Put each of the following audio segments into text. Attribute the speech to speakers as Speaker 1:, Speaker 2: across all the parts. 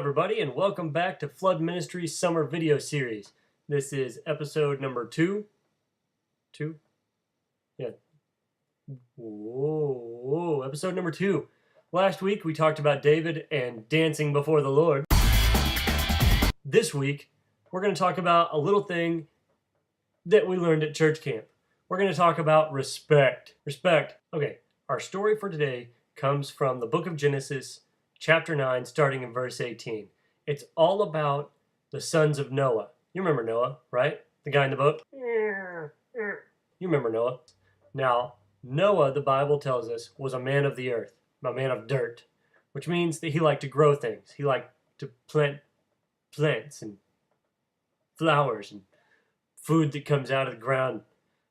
Speaker 1: everybody, and welcome back to Flood Ministries Summer Video Series. This is episode number 2. Yeah. Whoa, episode number 2. Last week we talked about David and dancing before the Lord. This week we're going to talk about a little thing that we learned at church camp. We're going to talk about respect. Respect. Okay, our story for today comes from the book of Genesis, chapter 9, starting in verse 18. It's all about the sons of Noah. You remember Noah, right? The guy in the boat? You remember Noah. Now, Noah, the Bible tells us, was a man of the earth, a man of dirt, which means that he liked to grow things. He liked to plant plants and flowers and food that comes out of the ground,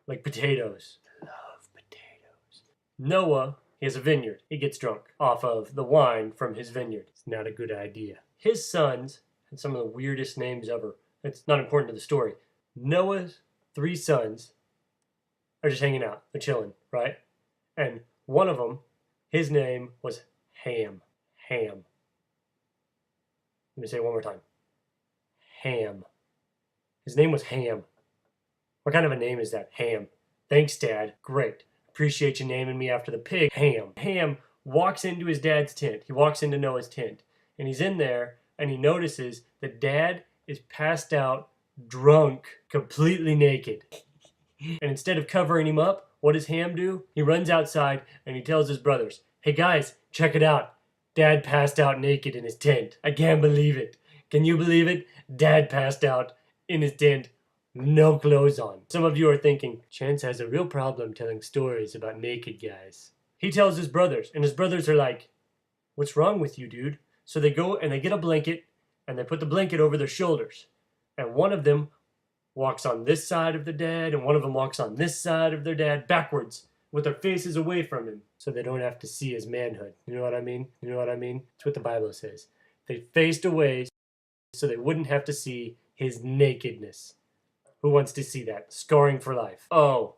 Speaker 1: like potatoes. I love potatoes. Noah, he has a vineyard. He gets drunk off of the wine from his vineyard. It's not a good idea. His sons had some of the weirdest names ever. It's not important to the story. Noah's 3 sons are just hanging out. They're chilling, right? And one of them, his name was Ham. Ham. Let me say it one more time. Ham. His name was Ham. What kind of a name is that? Ham. Thanks, Dad. Great. Appreciate you naming me after the pig. Ham. Ham walks into his dad's tent. He walks into Noah's tent. And he's in there, and he notices that Dad is passed out, drunk, completely naked. And instead of covering him up, what does Ham do? He runs outside, and he tells his brothers, "Hey guys, check it out. Dad passed out naked in his tent. I can't believe it. Can you believe it? Dad passed out in his tent. No clothes on." Some of you are thinking, Chance has a real problem telling stories about naked guys. He tells his brothers, and his brothers are like, "What's wrong with you, dude?" So they go and they get a blanket, and they put the blanket over their shoulders. And one of them walks on this side of their dad, and one of them walks on this side of their dad, backwards, with their faces away from him, so they don't have to see his manhood. You know what I mean? You know what I mean? That's what the Bible says. They faced away so they wouldn't have to see his nakedness. Who wants to see that? Scarring for life. Oh,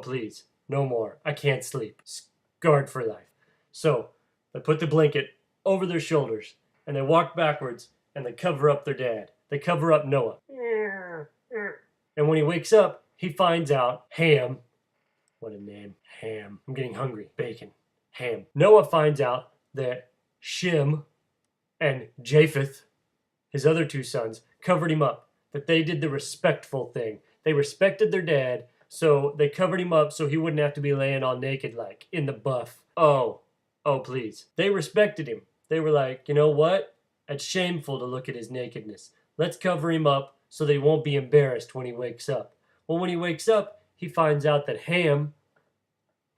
Speaker 1: please. No more. I can't sleep. Scarred for life. So, they put the blanket over their shoulders, and they walk backwards, and they cover up their dad. They cover up Noah. And when he wakes up, he finds out Ham. What a name. Ham. I'm getting hungry. Bacon. Ham. Noah finds out that Shem and Japheth, his other 2 sons, covered him up. That they did the respectful thing. They respected their dad, so they covered him up so he wouldn't have to be laying all naked like in the buff. Oh, please. They respected him. They were like, you know what? It's shameful to look at his nakedness. Let's cover him up so that he won't be embarrassed when he wakes up. Well, when he wakes up, he finds out that Ham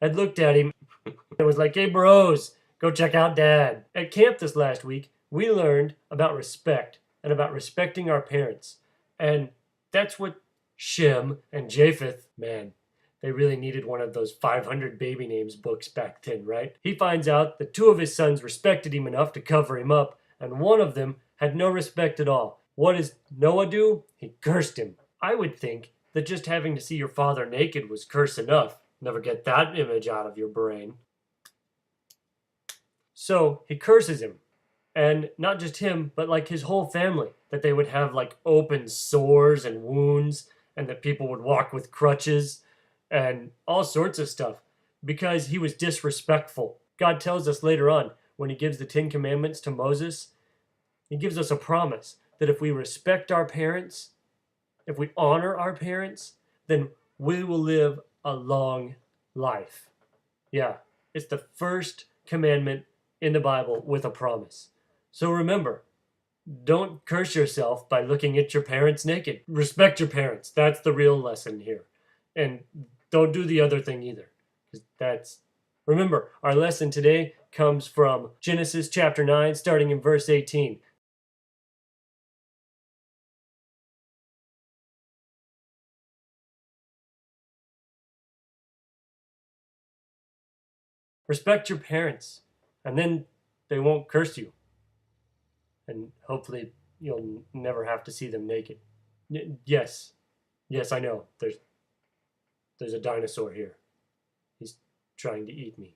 Speaker 1: had looked at him and was like, "Hey bros, go check out Dad." At camp this last week, we learned about respect and about respecting our parents. And that's what Shem and Japheth, man, they really needed one of those 500 baby names books back then, right? He finds out that 2 of his sons respected him enough to cover him up, and one of them had no respect at all. What does Noah do? He cursed him. I would think that just having to see your father naked was curse enough. Never get that image out of your brain. So he curses him. And not just him, but like his whole family. That they would have like open sores and wounds, and that people would walk with crutches and all sorts of stuff because he was disrespectful. God tells us later on when he gives the 10 Commandments to Moses, he gives us a promise that if we respect our parents, if we honor our parents, then we will live a long life. Yeah, it's the first commandment in the Bible with a promise. So remember, don't curse yourself by looking at your parents naked. Respect your parents. That's the real lesson here. And don't do the other thing either. Remember, our lesson today comes from Genesis chapter 9, starting in verse 18. Respect your parents, and then they won't curse you. And hopefully you'll never have to see them naked. Yes, I know. There's a dinosaur here. He's trying to eat me.